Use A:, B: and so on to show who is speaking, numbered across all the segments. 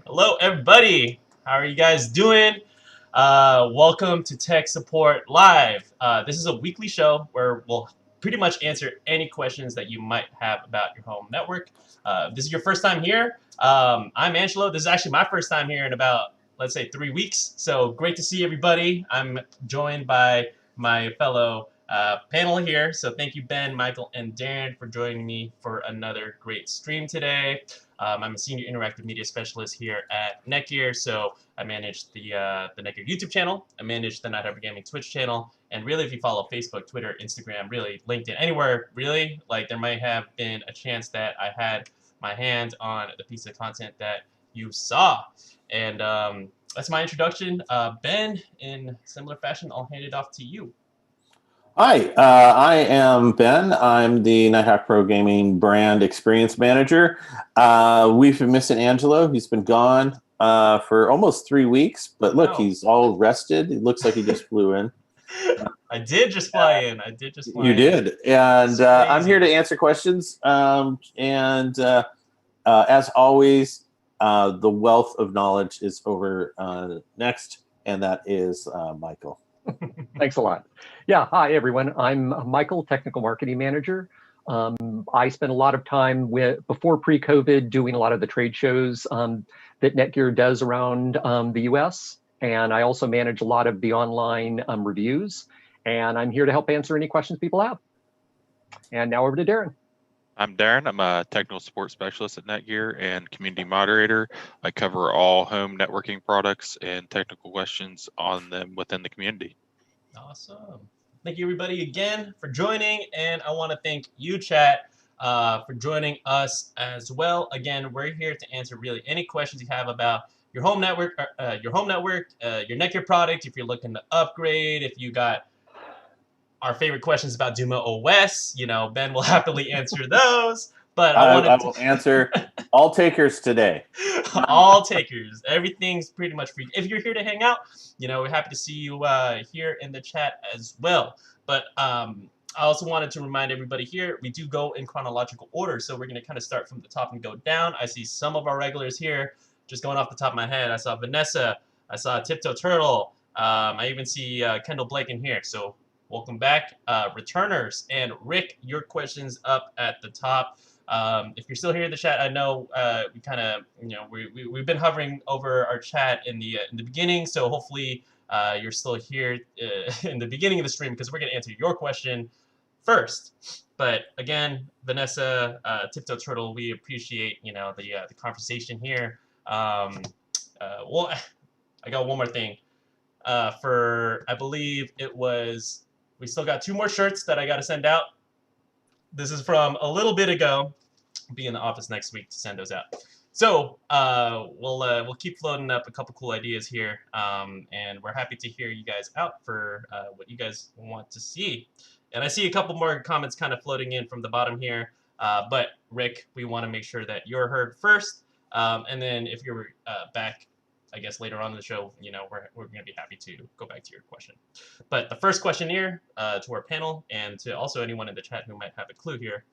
A: Hello, everybody. How are you guys doing? Welcome to Tech Support Live. This is a weekly show where we'll pretty much answer any questions that you might have about your home network. If this is your first time here, I'm Angelo. This is actually my first time here in about, let's say, 3 weeks. So great to see everybody. I'm joined by my fellow panel here. So thank you, Ben, Michael, and Darren for joining me for another great stream today. I'm a senior interactive media specialist here at NETGEAR, so I manage the NETGEAR YouTube channel. I manage the Night Harbor Gaming Twitch channel, and really, if you follow Facebook, Twitter, Instagram, really LinkedIn, anywhere, really, like there might have been a chance that I had my hand on the piece of content that you saw, and that's my introduction. Ben, in similar fashion, I'll hand it off to you.
B: Hi, I am Ben. I'm the Nighthawk Pro Gaming brand experience manager. We've been missing Angelo. He's been gone for almost 3 weeks, but look, he's all rested. It looks like he just flew in.
A: I did just fly in.
B: You did. And I'm here to answer questions. As always, the wealth of knowledge is over next, and that is Michael.
C: Thanks a lot. Yeah, hi everyone. I'm Michael, Technical Marketing Manager. I spent a lot of time before pre-COVID doing a lot of the trade shows that NETGEAR does around the US. And I also manage a lot of the online reviews. And I'm here to help answer any questions people have. And now over to Darren.
D: I'm Darren. I'm a technical support specialist at NETGEAR and community moderator. I cover all home networking products and technical questions on them within the community.
A: Awesome. Thank you, everybody, again for joining. And I want to thank you, chat, for joining us as well. Again, we're here to answer really any questions you have about your home network, your NETGEAR product, if you're looking to upgrade, if you got our favorite questions about Duma OS, Ben will happily answer those. But I
B: will answer all takers today.
A: All takers. Everything's pretty much free. If you're here to hang out, we're happy to see you here in the chat as well. But I also wanted to remind everybody here, we do go in chronological order. So we're going to kind of start from the top and go down. I see some of our regulars here. Just going off the top of my head, I saw Vanessa. I saw Tiptoe Turtle. I even see Kendall Blake in here. So welcome back, returners. And Rick, your question's up at the top. If you're still here in the chat, I know we kind of, we've been hovering over our chat in the beginning, so hopefully you're still here in the beginning of the stream because we're going to answer your question first. But again, Vanessa, Tiptoe Turtle, we appreciate the conversation here. Well, I got one more thing. I believe it was, we still got 2 more shirts that I got to send out. This is from a little bit ago. I'll be in the office next week to send those out. So we'll keep floating up a couple cool ideas here, and we're happy to hear you guys out for what you guys want to see. And I see a couple more comments kind of floating in from the bottom here. But Rick, we want to make sure that you're heard first, and then if you're back, I guess later on in the show, we're going to be happy to go back to your question. But the first question here to our panel and to also anyone in the chat who might have a clue here,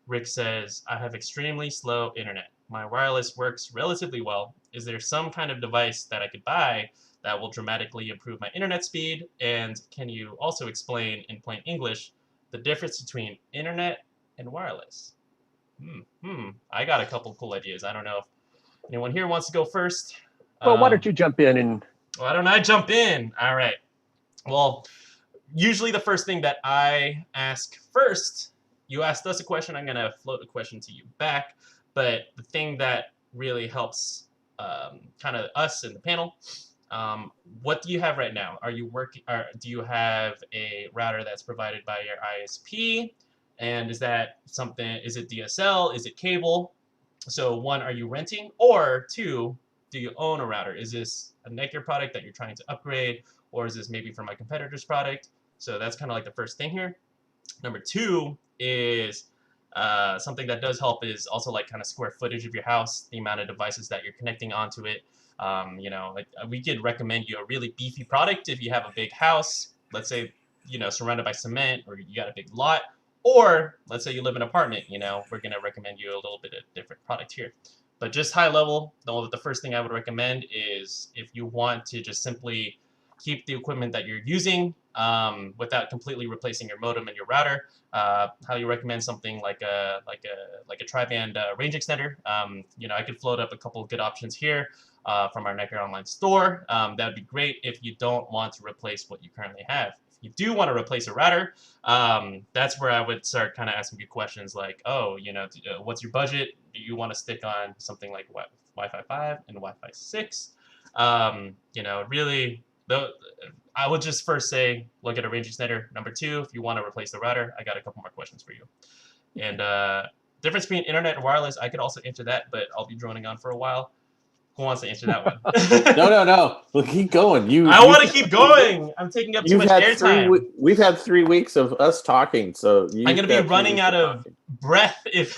A: Rick says, I have extremely slow internet. My wireless works relatively well. Is there some kind of device that I could buy that will dramatically improve my internet speed? And can you also explain in plain English the difference between internet and wireless? I got a couple cool ideas. I don't know if anyone here wants to go first.
C: Well, why don't you jump in and...
A: Why don't I jump in? All right. Well, usually the first thing that I ask first, you asked us a question, I'm going to float a question to you back. But the thing that really helps kind of us in the panel, what do you have right now? Are you working? Do you have a router that's provided by your ISP? And is that something, is it DSL? Is it cable? So 1, are you renting? Or 2, do you own a router? Is this a NETGEAR product that you're trying to upgrade? Or is this maybe from my competitor's product? So that's kind of like the first thing here. Number 2 is something that does help is also like kind of square footage of your house, the amount of devices that you're connecting onto it. We could recommend you a really beefy product if you have a big house, let's say, surrounded by cement, or you got a big lot. Or let's say you live in an apartment, we're going to recommend you a little bit of different product here. But just high level, the first thing I would recommend is if you want to just simply keep the equipment that you're using without completely replacing your modem and your router. Highly recommend something like a tri-band range extender. I could float up a couple of good options here from our NETGEAR online store. That would be great if you don't want to replace what you currently have. If you do want to replace a router, that's where I would start kind of asking you questions like, oh, what's your budget? Do you want to stick on something like Wi-Fi 5 and Wi-Fi 6? Really, I would just first say, look at a range extender. Number two, if you want to replace the router, I got a couple more questions for you. And difference between internet and wireless, I could also answer that, but I'll be droning on for a while. Who wants to answer that one?
B: No. Well, keep going.
A: I want to keep going. I'm taking up too much airtime.
B: We've had 3 weeks of us talking, so
A: I'm going to be running out of breath if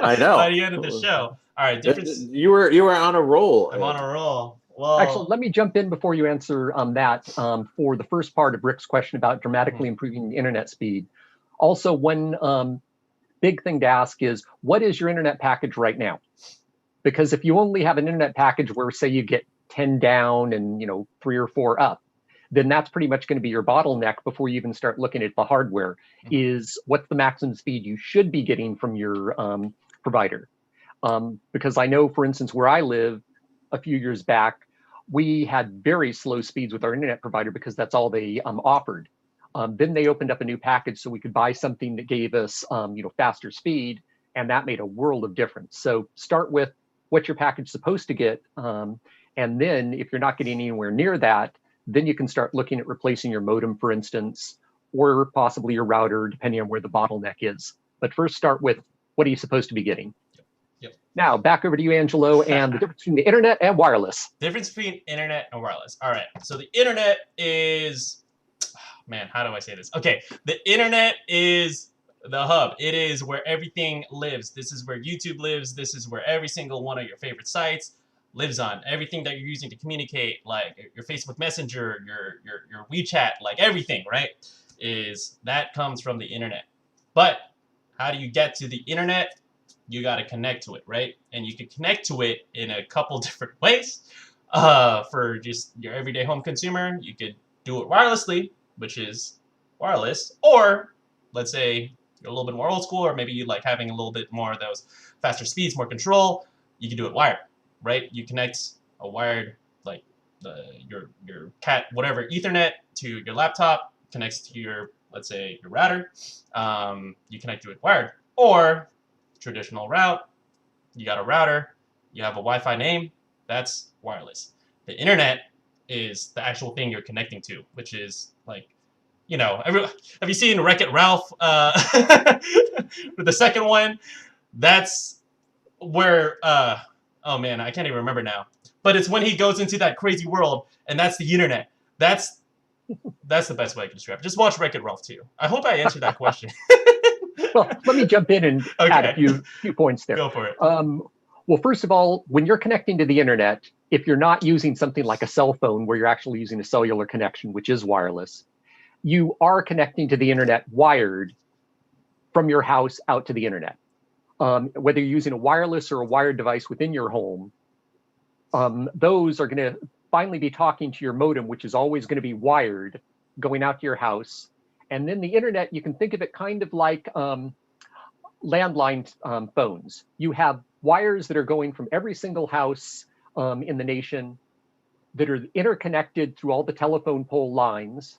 B: I know
A: by the end of the show. All right, difference.
B: You were on a roll.
A: I'm on a roll. Well,
C: actually, let me jump in before you answer that for the first part of Rick's question about dramatically improving internet speed. Also, one big thing to ask is, what is your internet package right now? Because if you only have an internet package where, say, you get 10 down and 3 or 4 up, then that's pretty much going to be your bottleneck before you even start looking at the hardware. Is what's the maximum speed you should be getting from your provider? Because I know, for instance, where I live, a few years back, we had very slow speeds with our internet provider because that's all they offered. Then they opened up a new package so we could buy something that gave us faster speed, and that made a world of difference. So start with what your package is supposed to get, and then if you're not getting anywhere near that, then you can start looking at replacing your modem, for instance, or possibly your router, depending on where the bottleneck is. But first start with, what are you supposed to be getting? Now, back over to you, Angelo, and the difference between the internet and wireless.
A: Difference between internet and wireless. All right. So the internet is, man, how do I say this? Okay. The internet is the hub. It is where everything lives. This is where YouTube lives. This is where every single one of your favorite sites lives on. Everything that you're using to communicate, like your Facebook Messenger, your WeChat, like everything, right? That comes from the internet. But how do you get to the internet? You got to connect to it, right? And you can connect to it in a couple different ways. For just your everyday home consumer, you could do it wirelessly, which is wireless. Or let's say you're a little bit more old school, or maybe you like having a little bit more of those faster speeds, more control. You can do it wired, right? You connect a wired, like your cat, whatever, Ethernet to your laptop, connects to your, let's say, your router. You connect to it wired. Or traditional route, you got a router, you have a Wi-Fi name, that's wireless. The internet is the actual thing you're connecting to, which is like, have you seen Wreck-It Ralph? With the second one, that's where, oh man, I can't even remember now. But it's when he goes into that crazy world, and that's the internet. That's the best way I can describe it. Just watch Wreck-It Ralph too. I hope I answered that question.
C: Well, let me jump in and add a few points there.
A: Go for it.
C: Well, first of all, when you're connecting to the internet, if you're not using something like a cell phone where you're actually using a cellular connection, which is wireless, you are connecting to the internet wired from your house out to the internet. Whether you're using a wireless or a wired device within your home, those are going to finally be talking to your modem, which is always going to be wired, going out to your house. And then the internet, you can think of it kind of like landline phones. You have wires that are going from every single house in the nation that are interconnected through all the telephone pole lines.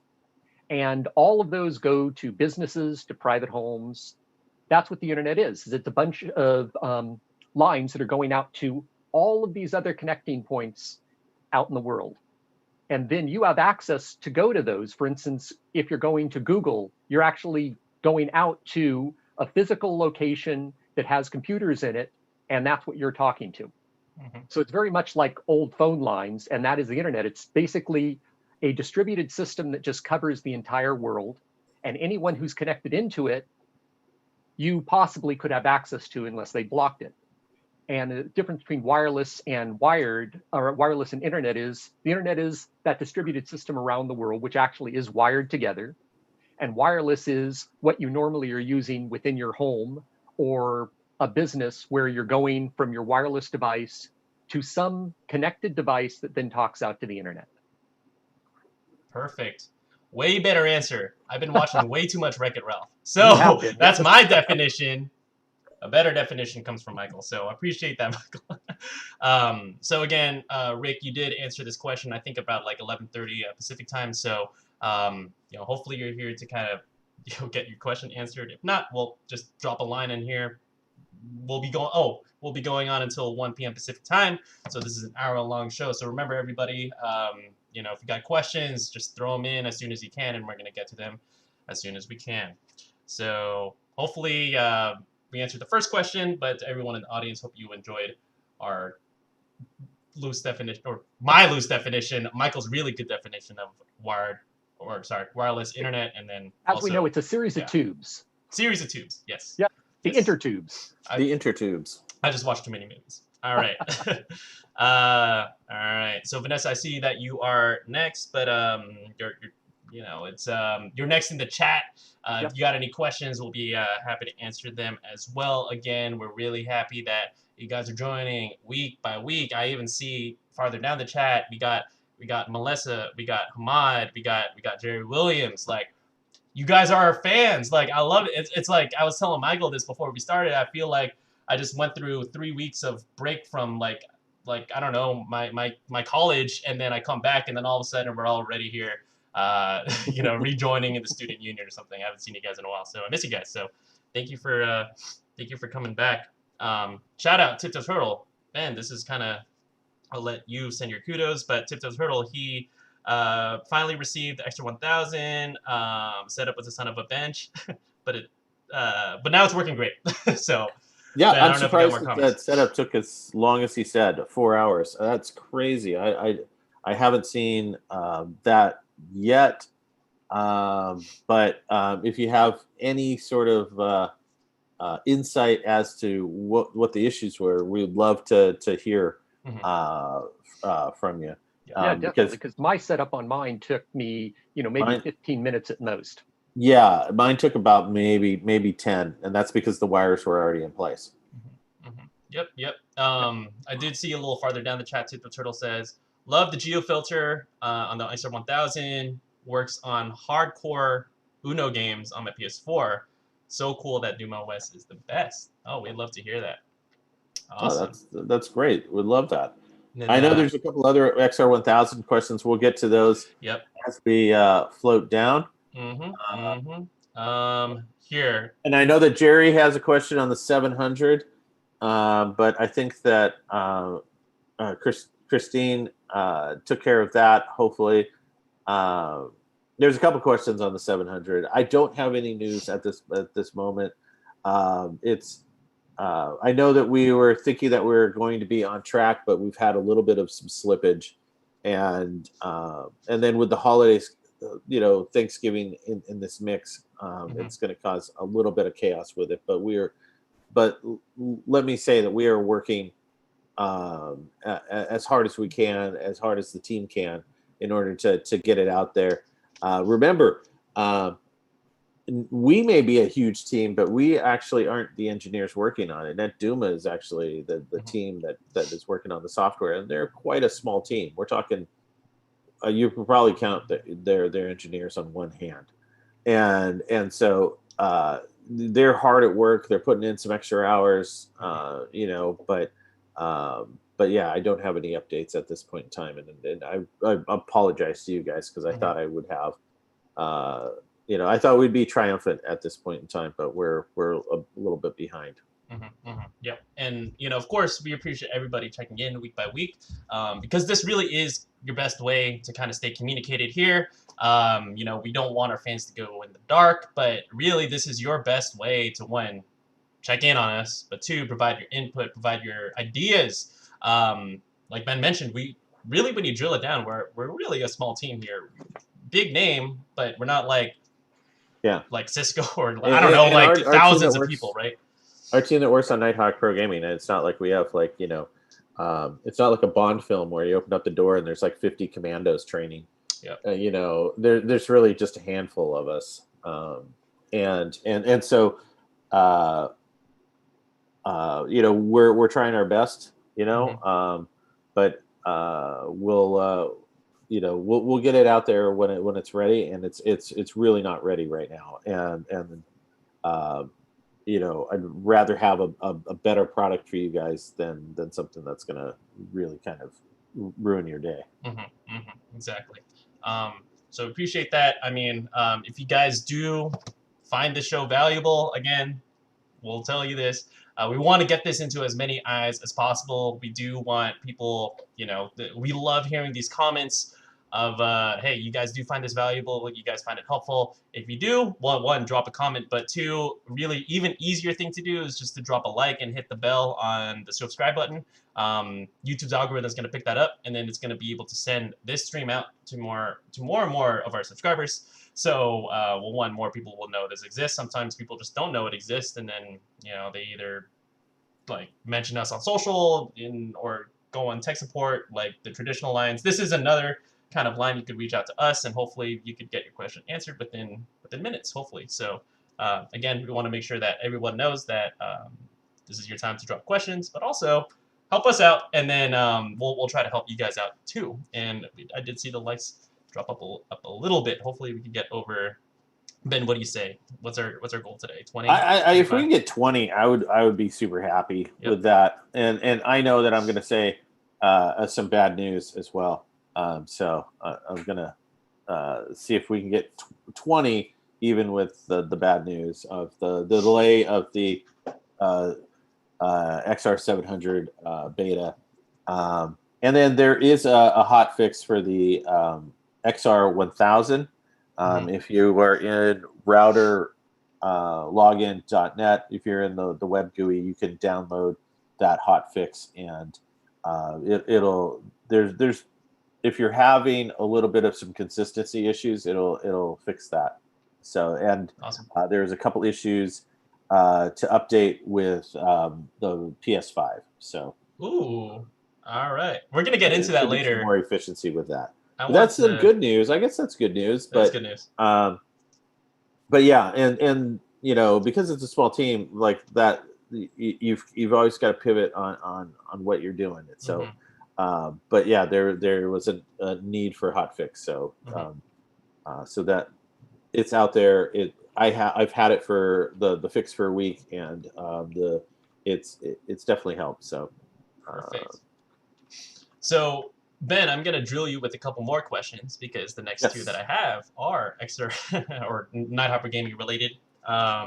C: And all of those go to businesses, to private homes. That's what the internet is. It's a bunch of lines that are going out to all of these other connecting points out in the world. And then you have access to go to those. For instance, if you're going to Google, you're actually going out to a physical location that has computers in it, and that's what you're talking to. Mm-hmm. So it's very much like old phone lines, and that is the internet. It's basically a distributed system that just covers the entire world, and anyone who's connected into it, you possibly could have access to unless they blocked it. And the difference between wireless and wired, or wireless and internet, is the internet is that distributed system around the world, which actually is wired together. And wireless is what you normally are using within your home or a business where you're going from your wireless device to some connected device that then talks out to the internet.
A: Perfect. Way better answer. I've been watching way too much Wreck-It Ralph.
C: You
A: So
C: have been,
A: that's
C: yes.
A: my definition. A better definition comes from Michael. So I appreciate that, Michael. So again, Rick, you did answer this question, I think about like 11:30 Pacific time. So, hopefully you're here to kind of get your question answered. If not, we'll just drop a line in here. We'll be going on until 1 p.m. Pacific time. So this is an hour-long show. So remember, everybody, if you got questions, just throw them in as soon as you can, and we're going to get to them as soon as we can. So hopefully we answered the first question, but to everyone in the audience, hope you enjoyed our loose definition, or my loose definition, Michael's really good definition of wireless internet, and then
C: As we know, it's a series of tubes.
A: Series of tubes, yes.
C: Yeah. The
A: Yes.
C: intertubes.
B: The intertubes.
A: I just watched too many movies. All right. All right. So Vanessa, I see that you are next, but you're next in the chat. If you got any questions, we'll be happy to answer them as well. Again, we're really happy that you guys are joining week by week. I even see farther down the chat, we got Melissa, we got Hamad, we got Jerry Williams. Like, you guys are our fans. Like, I love it. It's like, I was telling Michael this before we started. I feel like I just went through 3 weeks of break from like I don't know, my college, and then I come back, and then all of a sudden we're already here, rejoining in the student union or something. I haven't seen you guys in a while, so I miss you guys. So thank you for coming back. Shout out Tiptoe Turtle. Ben, this is kind of, I'll let you send your kudos, but Tiptoe Turtle, he finally received the extra 1,000, set up with the son of a bench, but now it's working great. So
B: yeah,
A: Ben,
B: I'm surprised that setup took as long as he said, 4 hours. That's crazy. I haven't seen that yet, but if you have any sort of insight as to what the issues were, we'd love to hear from you.
C: Yeah, definitely, because my setup on mine took me, maybe 15 minutes at most.
B: Yeah, mine took about maybe 10, and that's because the wires were already in place.
A: Yep. I did see a little farther down the chat, Tiptoe Turtle says, love the GeoFilter on the ISR 1000, works on hardcore Uno games on my PS4. So cool that Doom OS is the best. Oh, we'd love to hear that. Awesome.
B: Oh, that's great. We'd love that.
A: Then,
B: I know there's a couple other XR 1000 questions. We'll get to those as we float down.
A: Here.
B: And I know that Jerry has a question on the 700, but I think that Christine took care of that, hopefully. There's a couple questions on the 700. I don't have any news at this moment. I know that we were thinking that we were going to be on track, but we've had a little bit of some slippage, and then with the holidays, Thanksgiving in this mix, it's going to cause a little bit of chaos with it. But let me say that we are working as hard as we can, as hard as the team can, in order to get it out there. Remember, we may be a huge team, but we actually aren't the engineers working on it. NetDuma is actually the team that is working on the software, and they're quite a small team. We're talking, you can probably count their engineers on one hand, and so they're hard at work. They're putting in some extra hours, but yeah, I don't have any updates at this point in time, and I apologize to you guys because I thought I would have. I thought we'd be triumphant at this point in time, but we're a little bit behind.
A: Yeah, and of course, we appreciate everybody checking in week by week, because this really is your best way to kind of stay communicated here. We don't want our fans to go in the dark, but really, this is your best way to, one, check in on us, but two, provide your input, provide your ideas. Like Ben mentioned, we really, when you drill it down, we're really a small team here. Big name, but we're not like Cisco or I don't know, like thousands of people, right?
B: Our team that works on Nighthawk Pro Gaming, and it's not like we have like it's not like a Bond film where you open up the door and there's like 50 commandos training. Yeah. There's really just a handful of us, and so we're trying our best,
A: Mm-hmm.
B: but we'll get it out there when it's ready, and it's really not ready right now, and I'd rather have a better product for you guys than something that's gonna really kind of ruin your day.
A: Exactly. So appreciate that. I mean, if you guys do find the show valuable, again, we'll tell you this. We want to get this into as many eyes as possible. We do want people, we love hearing these comments of, hey, you guys do find this valuable. You guys find it helpful. If you do, one, drop a comment. But two, really even easier thing to do is just to drop a like and hit the bell on the subscribe button. YouTube's algorithm is going to pick that up, and then it's going to be able to send this stream out to more and more of our subscribers. So, more people will know this exists. Sometimes people just don't know it exists, and then they either like mention us on social or go on tech support like the traditional lines. This is another kind of line you could reach out to us, and hopefully you could get your question answered within minutes. Hopefully, so again, we want to make sure that everyone knows that this is your time to drop questions, but also help us out, and then we'll try to help you guys out too. And I did see the likes drop up a little bit. Hopefully we can get over. Ben, what do you say? What's our goal today? 20?
B: If we can get 20, I would be super happy with that. And I know that I'm going to say some bad news as well. So I'm going to see if we can get 20, even with the bad news of the delay of the XR700 beta. And then there is a hot fix for the XR1000. If you are in router login.net, if you're in the web GUI, you can download that hot fix, and there's if you're having a little bit of some consistency issues, it'll fix that. So, and
A: awesome.
B: There's a couple issues to update with the PS5. So,
A: ooh, all right, we're gonna get into that later.
B: More efficiency with that. That's some good news. I guess that's good news.
A: That's good news.
B: But yeah, and because it's a small team like that, you've always got to pivot on what you're doing. So, but yeah, there was a need for hot fix. So, so that it's out there. I've had it for the fix for a week, and it's definitely helped. So,
A: perfect. So, Ben, I'm going to drill you with a couple more questions because the next two that I have are extra or Nighthawk Gaming related.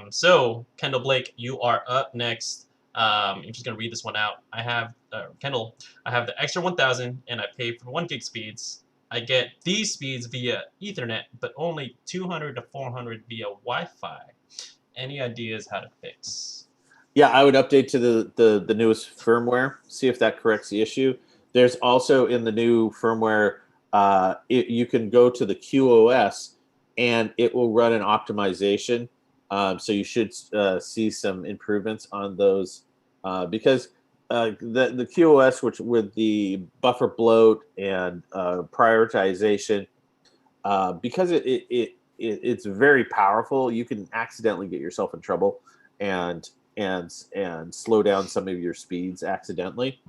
A: So, Kendall Blake, you are up next. I'm just going to read this one out. I have, Kendall, I have the extra 1000 and I pay for 1 gig speeds. I get these speeds via Ethernet, but only 200 to 400 via Wi-Fi. Any ideas how to fix?
B: Yeah, I would update to the newest firmware, see if that corrects the issue. There's also in the new firmware, you can go to the QoS and it will run an optimization. So you should see some improvements on those because the QoS, which with the buffer bloat and prioritization, because it's very powerful, you can accidentally get yourself in trouble and slow down some of your speeds accidentally.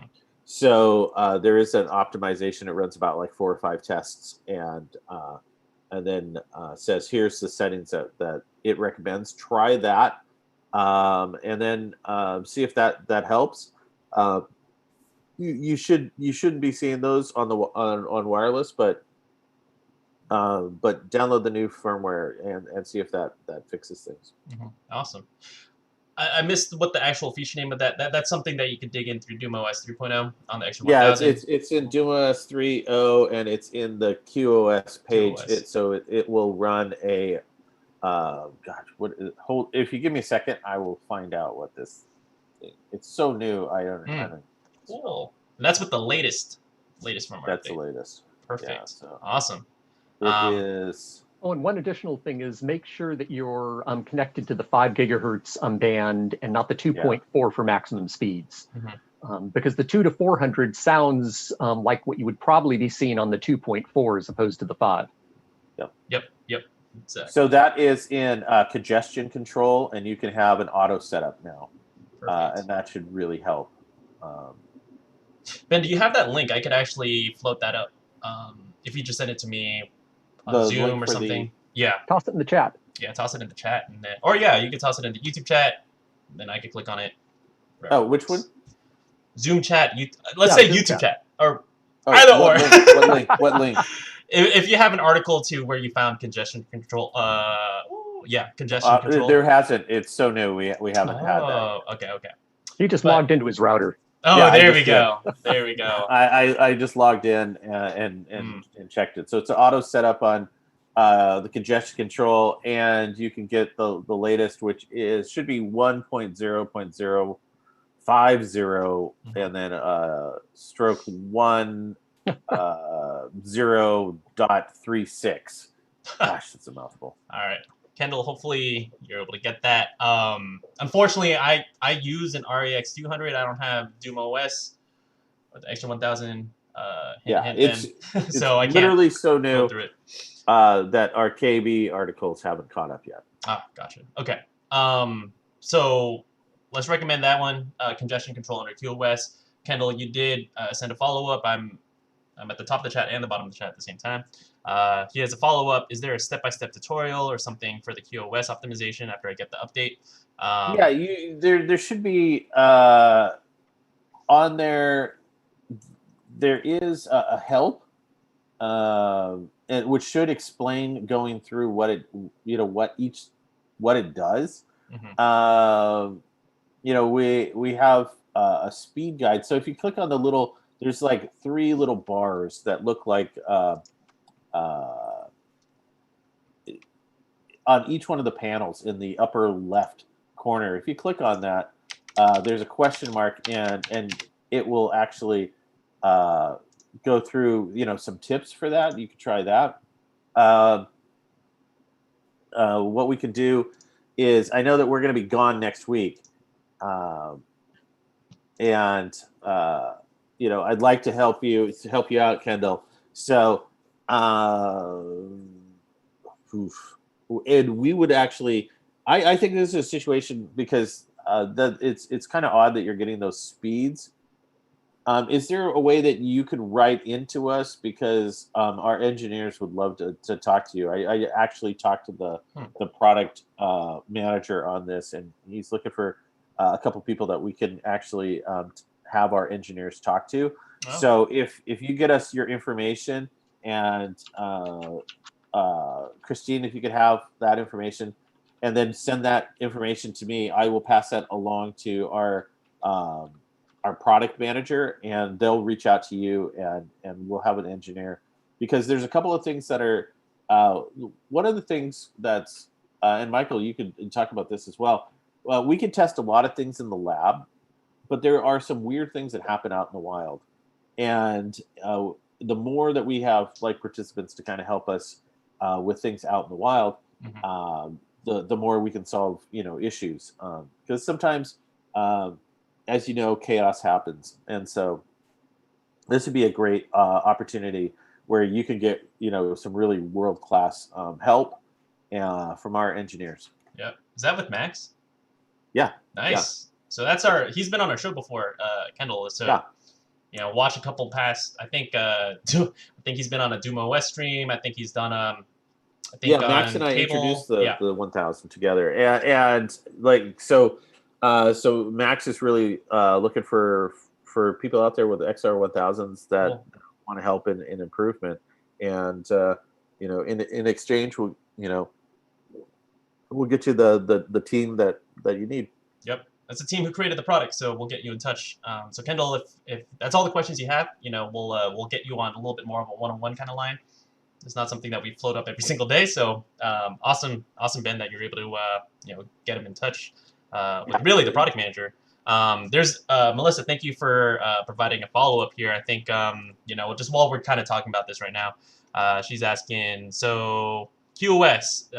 B: So there is an optimization. It runs about like 4 or 5 tests, and then says here's the settings that it recommends. Try that, and then see if that helps. You shouldn't be seeing those on wireless, but download the new firmware and see if that fixes things.
A: Awesome. I missed what the actual feature name of that's something that you can dig in through DoomOS 3.0 on the extra 1000.
B: Yeah, it's in DoomOS 3.0 and it's in the QoS page. It will run a if you give me a second, I will find out what this thing. It's so new. I don't.
A: Cool. And that's with the latest firmware.
B: That's the latest.
A: Perfect.
B: Yeah, so
A: awesome.
B: It is.
C: Oh, and one additional thing is make sure that you're connected to the 5 gigahertz band and not the 2.4 for maximum speeds. Because the 2 to 400 sounds like what you would probably be seeing on the 2.4 as opposed to the 5.
A: Yep. Exactly.
B: So that is in congestion control, and you can have an auto setup now.
A: Perfect.
B: and that should really help.
A: Ben, do you have that link? I could actually float that up if you just send it to me on
B: The
A: Zoom
B: link
A: or
B: for
A: something. Yeah,
C: Toss it in the chat.
A: yeah, toss it in the chat, and then, or yeah, you could toss it in the YouTube chat. Then I could click on it.
B: Oh, which one?
A: Zoom chat. Let's
C: Yeah,
A: say
C: Zoom
A: YouTube
C: chat.
A: chat, or
B: Oh,
A: either
B: what
A: or.
B: link? What link? What link?
A: If you have an article to where you found congestion control, yeah, congestion control.
B: There hasn't. It's so new. We haven't had that.
A: Oh, okay.
C: He just
A: But-
C: logged into his router.
A: Oh,
B: Yeah, I
A: there
B: just
A: we go. There we go.
B: I just logged in and checked it. So it's an auto setup on the congestion control, and you can get the latest, which should be 1.0.050, and then stroke 0.36. Gosh, that's a mouthful.
A: All right, Kendall. Hopefully you're able to get that. Unfortunately, I use an REX 200. I don't have Doom OS with the extra 1000.
B: It's
A: so I can't
B: literally so
A: go
B: new
A: through it.
B: that our KB articles haven't caught up yet.
A: Ah, gotcha. Okay. So let's recommend that one. Congestion control under QoS. Kendall, you did send a follow-up. I'm at the top of the chat and the bottom of the chat at the same time. He has a follow-up. Is there a step-by-step tutorial or something for the QoS optimization after I get the update?
B: Yeah, there should be on there. There is a help, which should explain going through what it does.
A: Mhm.
B: We have a speed guide. So if you click on the little, there's like 3 little bars that look like on each one of the panels in the upper left corner. If you click on that, there's a question mark, and it will actually go through some tips for that. You could try that. What we can do is, I know that we're going to be gone next week, and I'd like to help you out, Kendall. So, and we would actually, I think this is a situation because it's kind of odd that you're getting those speeds. Is there a way that you could write into us, because our engineers would love to talk to you? I actually talked to the product manager on this, and he's looking for a couple people that we can actually have our engineers talk to.
A: Oh.
B: So if you get us your information, and Christine, if you could have that information, and then send that information to me, I will pass that along to our product manager, and they'll reach out to you, and we'll have an engineer, because there's a couple of things that are one of the things that's and Michael, you could talk about this as well. We can test a lot of things in the lab, but there are some weird things that happen out in the wild, and the more that we have like participants to kind of help us with things out in the wild, the more we can solve issues, because sometimes as you know, chaos happens. And so this would be a great opportunity where you can get, some really world-class help from our engineers.
A: Yep. Is that with Max?
B: Yeah.
A: Nice.
B: Yeah.
A: So he's been on our show before, Kendall. So,
B: yeah.
A: Watch a couple past, I think he's been on a Doom OS stream. I think he's done,
B: Max and I introduced the 1000 together. And like, so Max is really looking for people out there with XR 1000s that want to help in improvement, and in exchange we'll get you the team that you need.
A: Yep, that's the team who created the product, so we'll get you in touch. So Kendall, if that's all the questions you have, we'll get you on a little bit more of a one-on-one kind of line. It's not something that we float up every single day. So awesome, Ben, that you're able to get him in touch with really the product manager. There's Melissa. Thank you for providing a follow-up here. I think just while we're kind of talking about this right now, she's asking, so QoS,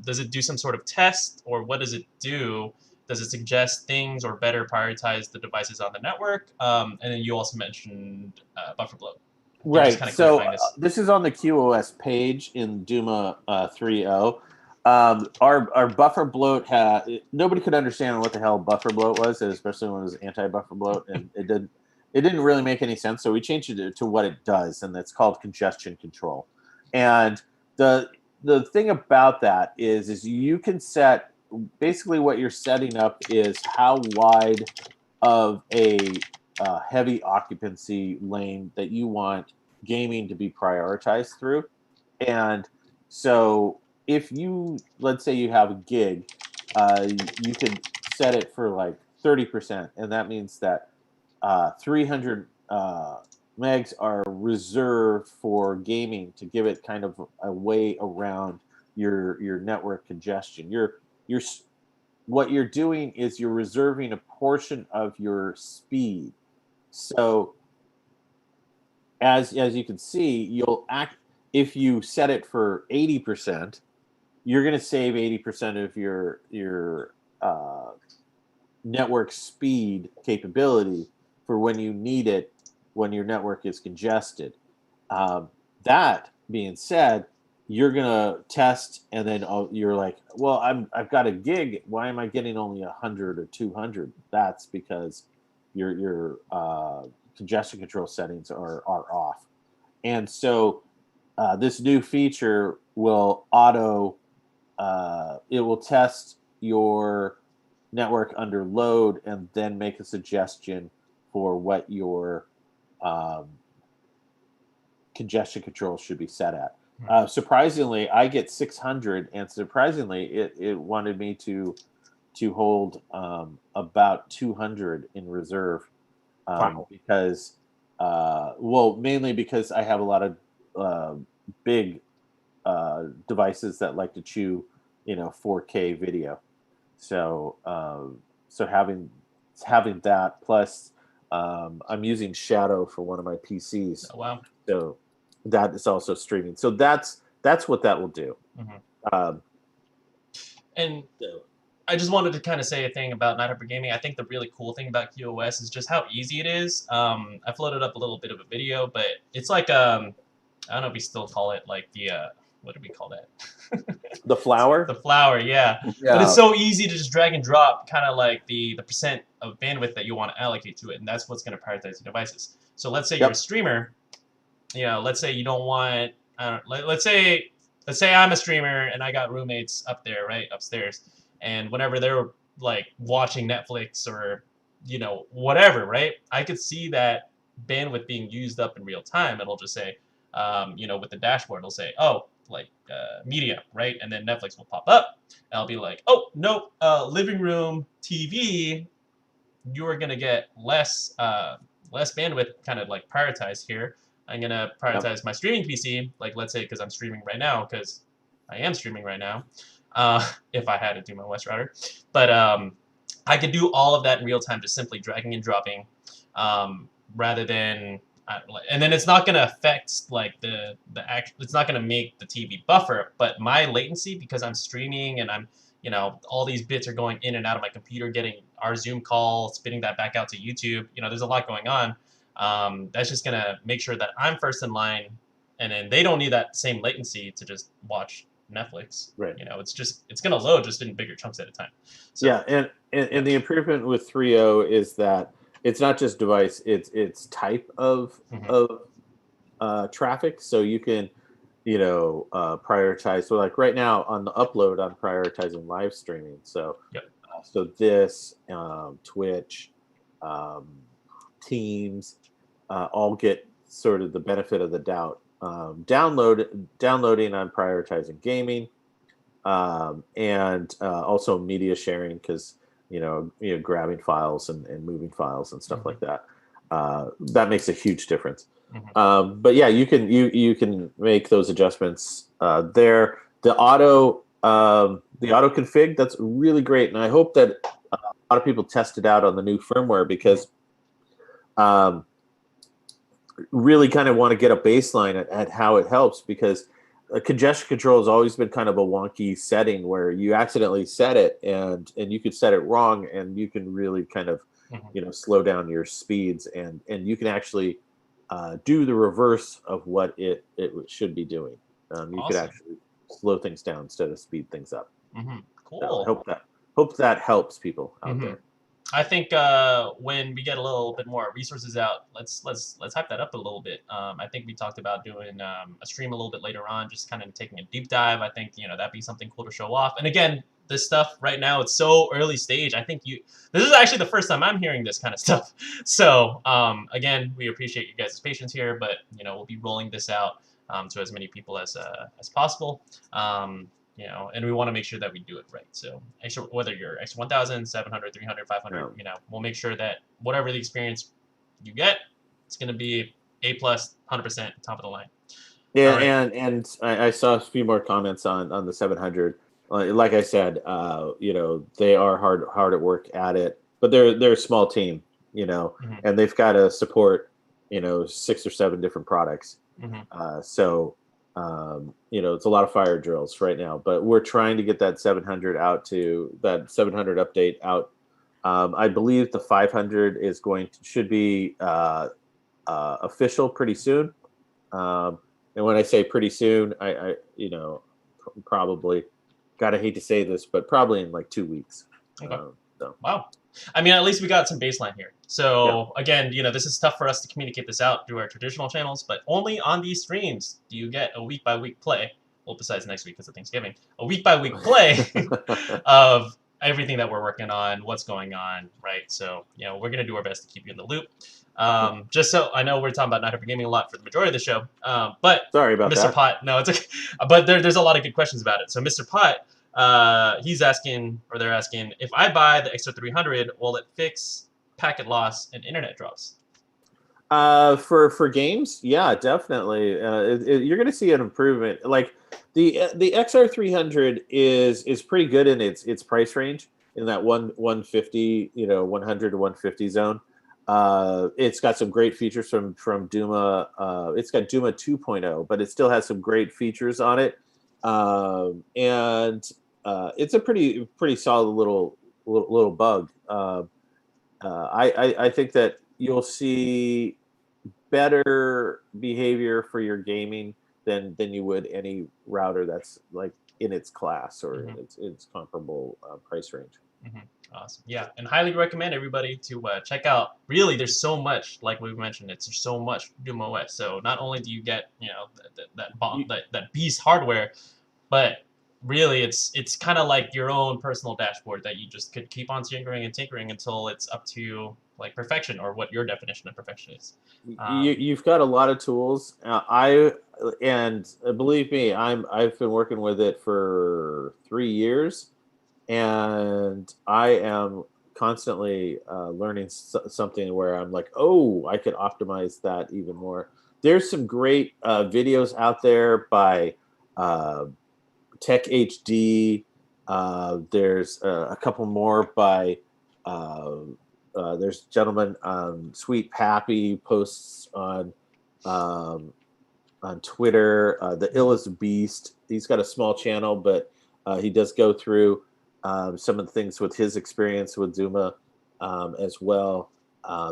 A: does it do some sort of test, or what does it do? Does it suggest things or better prioritize the devices on the network? And then you also mentioned buffer bloat.
B: Right. So this is on the QoS page in Duma 3.0. Our buffer bloat nobody could understand what the hell buffer bloat was, especially when it was anti-buffer bloat, and it didn't really make any sense. So we changed it to what it does, and that's called congestion control. And the thing about that is you can set, basically what you're setting up is how wide of a heavy occupancy lane that you want gaming to be prioritized through. And so if let's say you have a gig, you can set it for like 30%, and that means that 300 megs are reserved for gaming to give it kind of a way around your network congestion. What you're doing is you're reserving a portion of your speed. So as you can see, if you set it for 80%, you're going to save 80% of your network speed capability for when you need it, when your network is congested. That being said, you're going to test, and then you're like, well, I've got a gig. Why am I getting only 100 or 200? That's because your congestion control settings are off. And so this new feature will it will test your network under load and then make a suggestion for what your congestion control should be set at. Surprisingly, I get 600, and surprisingly, it wanted me to hold about 200 in reserve.
C: Wow.
B: Because mainly because I have a lot of big devices that like to chew 4K video. So having that, plus I'm using Shadow for one of my PCs.
A: Oh, wow.
B: So that is also streaming. So that's what that will do.
A: Mm-hmm. And I just wanted to kind of say a thing about Night Hyper Gaming. I think the really cool thing about QoS is just how easy it is. I floated up a little bit of a video, but it's like I don't know if we still call it like the what do we call that?
B: The flower?
A: The flower, yeah. But it's so easy to just drag and drop kind of like the percent of bandwidth that you want to allocate to it, and that's what's going to prioritize your devices. So let's say you're a streamer, let's say you don't want, let's say I'm a streamer and I got roommates up there, right, upstairs, and whenever they're like watching Netflix or whatever, right, I could see that bandwidth being used up in real time. It'll just say, with the dashboard, it'll say, oh, like media, right, and then Netflix will pop up, and I'll be like, oh no, living room TV, you are gonna get less bandwidth, kind of like prioritized here. I'm gonna prioritize my streaming PC, like let's say because I'm streaming right now, because I am streaming right now. If I had to do my West router, but I could do all of that in real time, just simply dragging and dropping, rather than. And then it's not going to affect like the it's not going to make the TV buffer, but my latency, because I'm streaming and I'm all these bits are going in and out of my computer, getting our Zoom call, spitting that back out to YouTube. There's a lot going on. That's just going to make sure that I'm first in line, and then they don't need that same latency to just watch Netflix.
B: Right.
A: It's going to load just in bigger chunks at a time. So,
B: yeah, and the improvement with 3.0 is that it's not just device; it's type of traffic. So you can prioritize. So like right now on the upload, I'm prioritizing live streaming. So so this Twitch, Teams, all get sort of the benefit of the doubt. Downloading, I'm prioritizing gaming, and also media sharing, because grabbing files and moving files and stuff like that. That makes a huge difference. But yeah, you can make those adjustments there. The auto config, that's really great, and I hope that a lot of people test it out on the new firmware, because really kind of want to get a baseline at how it helps, because congestion control has always been kind of a wonky setting where you accidentally set it, and you could set it wrong, and you can really kind of slow down your speeds, and you can actually do the reverse of what it should be doing. You could actually slow things down instead of speed things up.
A: Cool.
B: So I hope that helps people out there.
A: I think when we get a little bit more resources out, let's hype that up a little bit. I think we talked about doing a stream a little bit later on, just kind of taking a deep dive. I think that'd be something cool to show off. And again, this stuff right now, it's so early stage. I think this is actually the first time I'm hearing this kind of stuff. So again, we appreciate you guys' patience here, but we'll be rolling this out to as many people as possible. And we want to make sure that we do it right. So whether you're extra 1,000, 700, 300, 500, we'll make sure that whatever the experience you get, it's going to be A+, 100%, top of the line.
B: Yeah, right. and I saw a few more comments on the 700. Like I said, they are hard at work at it, but they're a small team, and they've got to support, 6 or 7 different products. So. It's a lot of fire drills right now, but we're trying to get that 700 update out. I believe the 500 should be official pretty soon. And when I say pretty soon, I probably, gotta hate to say this, but probably in like 2 weeks.
A: Okay. Wow. I mean, at least we got some baseline here. So again, this is tough for us to communicate this out through our traditional channels, but only on these streams do you get a week-by-week play. Well, besides next week because of Thanksgiving, a week-by-week play of everything that we're working on, what's going on, right? So, we're gonna do our best to keep you in the loop. Just so I know we're talking about Night Hyper Gaming a lot for the majority of the show, but
B: sorry about
A: Mr.
B: that.
A: Pot, no, it's okay. But there's a lot of good questions about it. So, Mr. Pot. They're asking, if I buy the extra 300, will it fix packet loss and internet drops?
B: For games, yeah, definitely. You're going to see an improvement. Like the XR300 is pretty good in its price range in that 150, 100 to 150 zone. It's got some great features from Duma. It's got Duma 2.0, but it still has some great features on it. And it's a pretty solid little bug. I think that you'll see better behavior for your gaming than you would any router that's like in its class or its comparable price range.
A: Awesome. Yeah, and highly recommend everybody to check out. Really, there's so much, like we mentioned, there's so much Doom OS. So not only do you get that beast hardware, but really it's kind of like your own personal dashboard that you just could keep on tinkering until it's up to like perfection, or what your definition of perfection is.
B: You've got a lot of tools. And believe me, I've been working with it for 3 years, and I am constantly learning something where I'm like, oh, I could optimize that even more. There's some great videos out there by Tech HD. There's a couple more by there's a gentleman, Sweet Pappy, posts on Twitter. The Illest Beast. He's got a small channel, but he does go through some of the things with his experience with Duma as well.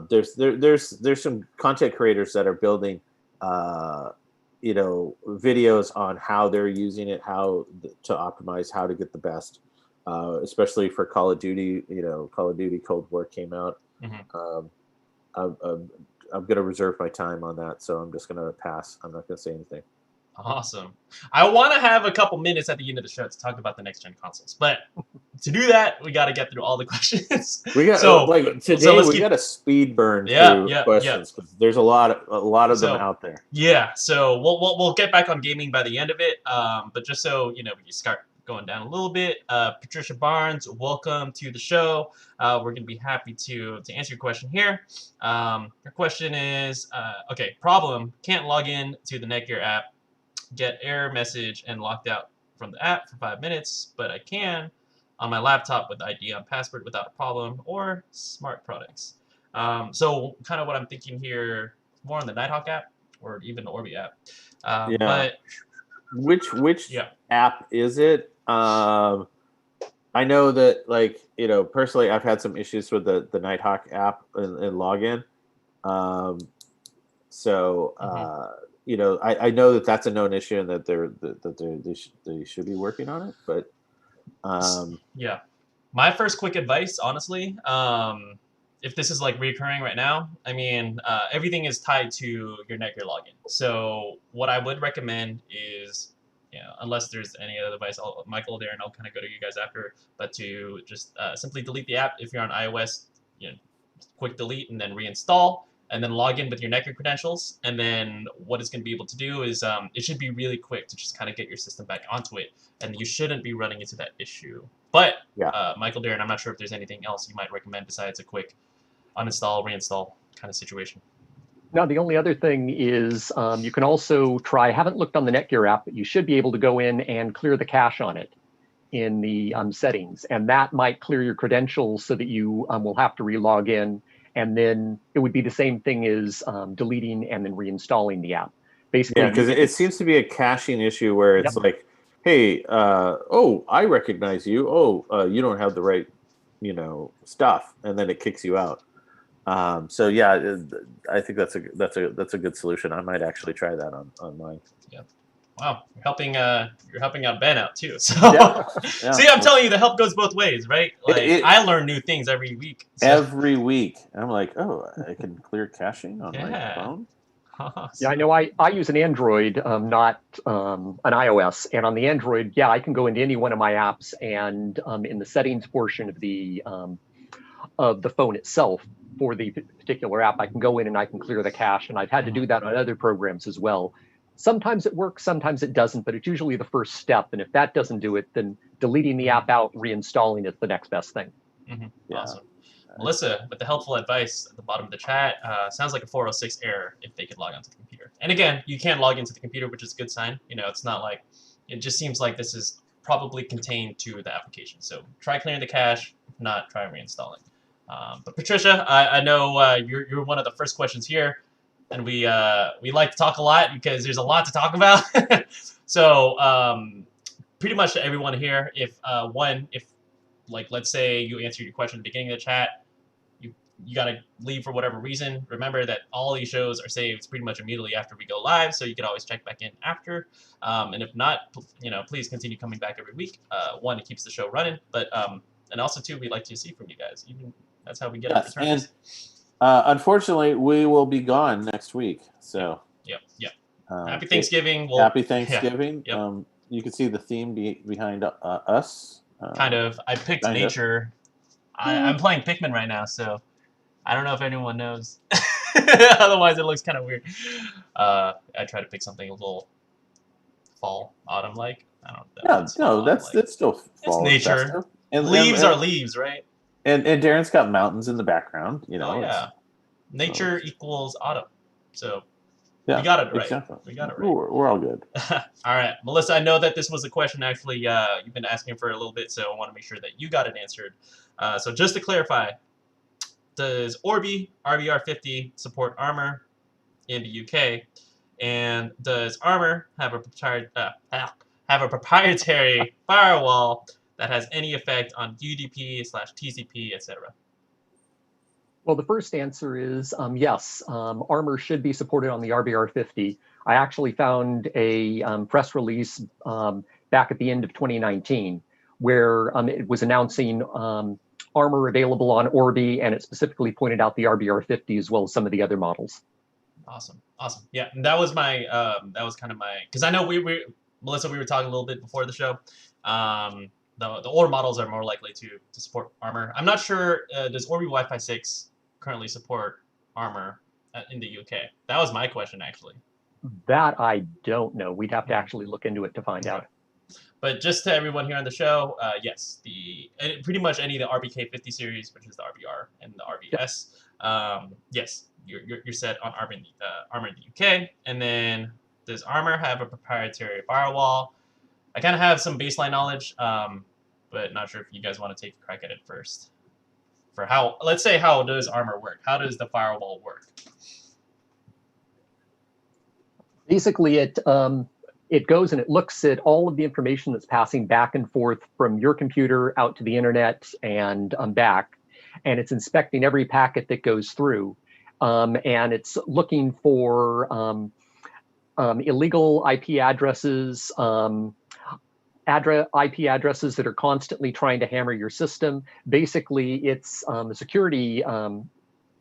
B: There's some content creators that are building videos on how they're using it, how to optimize, how to get the best, especially for Call of Duty. Call of Duty Cold War came out. I'm going to reserve my time on that, so I'm just going to pass. I'm not going to say anything.
A: Awesome. I want to have a couple minutes at the end of the show to talk about the next gen consoles, but to do that, we got to get through all the questions.
B: We got we got a speed burn through questions because there's a lot of them out there.
A: Yeah, so we'll get back on gaming by the end of it. But just so we start going down a little bit. Patricia Barnes, welcome to the show. We're gonna be happy to answer your question here. Your question is problem: can't log in to the NETGEAR app. Get error message and locked out from the app for 5 minutes, but I can on my laptop with ID on password without a problem, or smart products. So kind of what I'm thinking here, more on the Nighthawk app or even the Orbi app. But
B: which app is it? I know that personally I've had some issues with the Nighthawk app and login. I know that that's a known issue and that they should be working on it, but
A: yeah. My first quick advice, honestly, if this is like reoccurring right now, I mean, everything is tied to your NETGEAR login. So what I would recommend is, unless there's any other device, Michael, Darren, I'll kind of go to you guys after, but to just simply delete the app. If you're on iOS, quick delete and then reinstall, and then log in with your NETGEAR credentials. And then what it's going to be able to do is it should be really quick to just kind of get your system back onto it, and you shouldn't be running into that issue. But Michael, Darren, I'm not sure if there's anything else you might recommend besides a quick uninstall, reinstall kind of situation.
C: Now, the only other thing is you can also try, I haven't looked on the NETGEAR app, but you should be able to go in and clear the cache on it in the settings. And that might clear your credentials so that you will have to re-log in. And then it would be the same thing as deleting and then reinstalling the app. Basically,
B: because it seems to be a caching issue where it's like, hey, I recognize you. You don't have the right, stuff, and then it kicks you out. So yeah, I think that's a good solution. I might actually try that on mine.
A: Yeah. Wow, you're helping out Ben out too. So
B: See,
A: I'm telling you, the help goes both ways, right? Like I learn new things every week. So.
B: Every week, I'm like, I can clear caching on my phone.
C: Yeah, I know. I use an Android, not an iOS, and on the Android, I can go into any one of my apps, and in the settings portion of the phone itself for the particular app, I can go in and I can clear the cache, and I've had to do that on other programs as well. Sometimes it works, sometimes it doesn't, but it's usually the first step. And if that doesn't do it, then deleting the app out, reinstalling is the next best thing.
A: Awesome. Melissa, with the helpful advice at the bottom of the chat, sounds like a 406 error if they could log onto the computer. And again, you can log into the computer, which is a good sign. It's not like, it just seems like this is probably contained to the application. So try clearing the cache, if not, try reinstalling. But Patricia, I know you're one of the first questions here. And we like to talk a lot because there's a lot to talk about. So pretty much everyone here, if let's say you answered your question at the beginning of the chat, you got to leave for whatever reason. Remember that all these shows are saved pretty much immediately after we go live, so you can always check back in after. And if not, please continue coming back every week. One, it keeps the show running, but and also two, we'd like to see from you guys. That's how we get our returns.
B: Unfortunately, we will be gone next week. So
A: yep. Happy Thanksgiving.
B: Happy Thanksgiving.
A: Yeah, yep.
B: You can see the theme behind us.
A: Kind of. I picked nature. I'm playing Pikmin right now, so I don't know if anyone knows. Otherwise, it looks kind of weird. I try to pick something a little fall, autumn-like. I don't know.
B: No, that's still fall.
A: It's nature.
B: And
A: leaves are leaves, right?
B: And Darren's got mountains in the background.
A: Nature equals autumn. So
B: we
A: got it right.
B: Exactly.
A: We got it right.
B: We're all good.
A: All right. Melissa, I know that this was a question actually you've been asking for a little bit, so I want to make sure that you got it answered. So just to clarify, does Orbi RBR50 support Armor in the UK? And does Armor have a proprietary firewall that has any effect on UDP/TCP, etc.?
C: Well, the first answer is yes. Armor should be supported on the RBR50. I actually found a press release back at the end of 2019 where it was announcing Armor available on Orbi, and it specifically pointed out the RBR50 as well as some of the other models.
A: Awesome. Yeah, and that was my because I know Melissa, we were talking a little bit before the show. The older models are more likely to support Armor. I'm not sure, does Orbi Wi-Fi 6 currently support Armor in the UK? That was my question, actually.
C: That I don't know. We'd have to actually look into it to find out.
A: But just to everyone here on the show, yes, pretty much any of the RBK50 series, which is the RBR and the RBS, yes, you're set on Armor in the UK. And then does Armor have a proprietary firewall? I kind of have some baseline knowledge, but not sure if you guys want to take a crack at it first. For let's say, how does Armor work? How does the firewall work?
C: Basically, it goes and it looks at all of the information that's passing back and forth from your computer out to the internet and back, and it's inspecting every packet that goes through, and it's looking for illegal IP addresses, IP addresses that are constantly trying to hammer your system. Basically, it's a security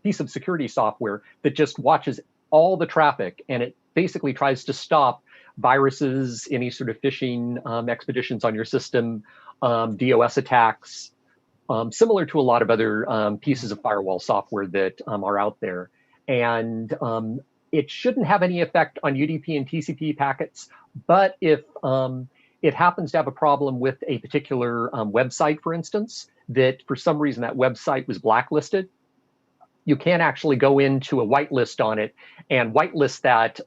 C: piece of security software that just watches all the traffic, and it basically tries to stop viruses, any sort of phishing expeditions on your system, DOS attacks, similar to a lot of other pieces of firewall software that are out there. And it shouldn't have any effect on UDP and TCP packets, but if it happens to have a problem with a particular website, for instance, that for some reason that website was blacklisted, you can actually go into a whitelist on it and whitelist that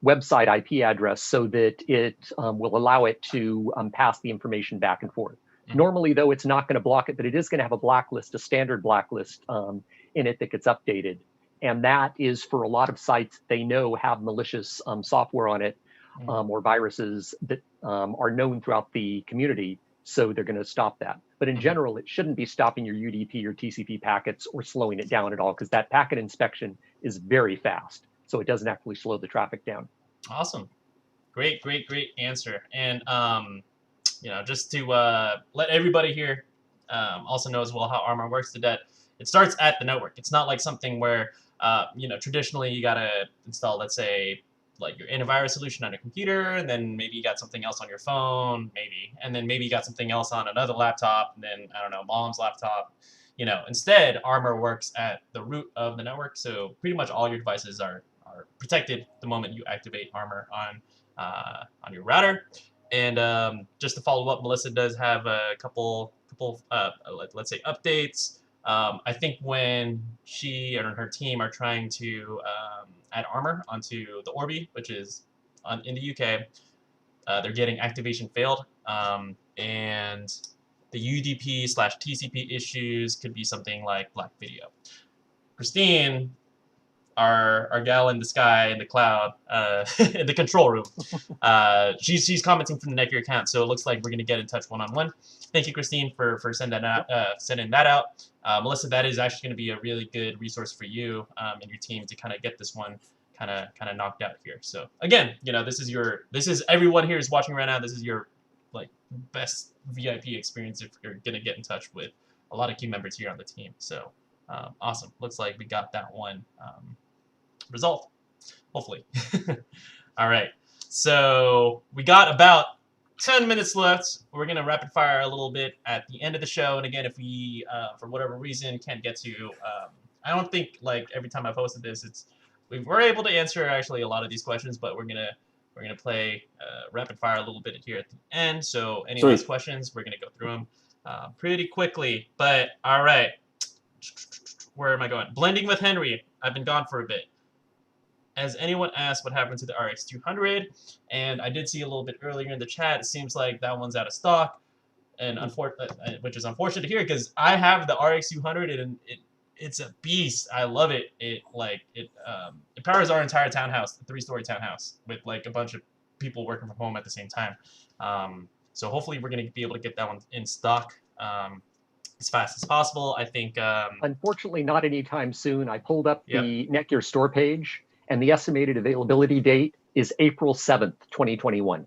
C: website IP address so that it will allow it to pass the information back and forth. Normally, though, it's not going to block it, but it is going to have a blacklist, a standard blacklist in it that gets updated. And that is for a lot of sites they know have malicious software on it or viruses that are known throughout the community. So they're going to stop that. But in general, it shouldn't be stopping your UDP or TCP packets or slowing it down at all, because that packet inspection is very fast. So it doesn't actually slow the traffic down.
A: Awesome. Great answer. And, you know, just to let everybody here also know as well how Armor works, that it starts at the network. It's not like something where, you know, traditionally you got to install, let's say, like your antivirus solution on your computer, and then maybe you got something else on your phone, and then maybe you got something else on another laptop, and then, I don't know, mom's laptop. You know, instead, Armor works at the root of the network, so pretty much all your devices are protected the moment you activate Armor on your router. And just to follow up, Melissa does have a couple let's say, updates. I think when she and her team are trying to add Armor onto the Orbi, which is in the UK, they're getting activation failed, and the UDP/TCP issues could be something like black video. Christine, our gal in the sky, in the cloud, in the control room, she's commenting from the NETGEAR account, so it looks like we're going to get in touch one-on-one. Thank you, Christine, for sending that out. Melissa, that is actually going to be a really good resource for you and your team to kind of get this one kind of knocked out here. So again, you know, this is everyone here is watching right now. This is your like best VIP experience if you're going to get in touch with a lot of key members here on the team. So awesome. Looks like we got that one resolved, hopefully. All right. So we got about 10 minutes left. We're going to rapid fire a little bit at the end of the show. And again, if we, for whatever reason, can't get to, I don't think like every time I've hosted this, we're able to answer actually a lot of these questions, but we're going to play rapid fire a little bit here at the end. So any last questions, we're going to go through them pretty quickly. But all right. Where am I going? Blending with Henry. I've been gone for a bit. Has anyone asked what happened to the RX200? And I did see a little bit earlier in the chat, it seems like that one's out of stock, and which is unfortunate to hear, because I have the RX200 and it's a beast. I love it. It powers our entire townhouse, the 3-story townhouse, with like a bunch of people working from home at the same time. So hopefully we're going to be able to get that one in stock as fast as possible. I think.
C: Unfortunately, not anytime soon. I pulled up the NETGEAR store page, and the estimated availability date is April 7th, 2021.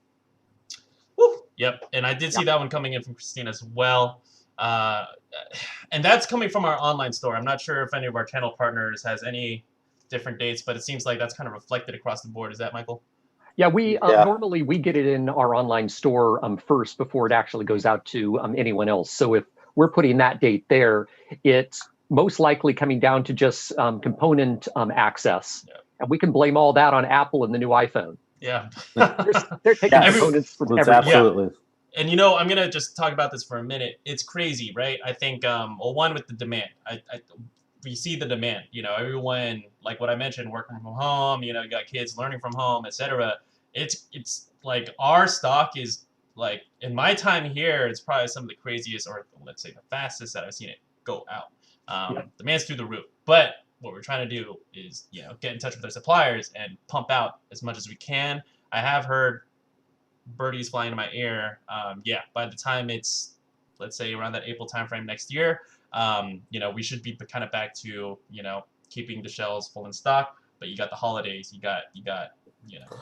A: Woo! Yep, and I did see that one coming in from Christine as well. And that's coming from our online store. I'm not sure if any of our channel partners has any different dates, but it seems like that's kind of reflected across the board. Is that, Michael?
C: Yeah, normally we get it in our online store first before it actually goes out to anyone else. So if we're putting that date there, it's most likely coming down to just component access. Yeah. And we can blame all that on Apple and the new iPhone.
A: Yeah.
C: they're taking components from everywhere.
B: Absolutely.
A: Yeah. And, you know, I'm going to just talk about this for a minute. It's crazy, right? I think, well, one, with the demand. We see the demand. You know, everyone, like what I mentioned, working from home, you know, you got kids learning from home, etc. It's like our stock is, like, in my time here, it's probably some of the craziest, or let's say the fastest that I've seen it go out. Demand's through the roof. But what we're trying to do is, you know, get in touch with our suppliers and pump out as much as we can. I have heard birdies flying in my ear. By the time it's, let's say, around that April timeframe next year, you know, we should be kind of back to, you know, keeping the shelves full in stock. But you got the holidays, you got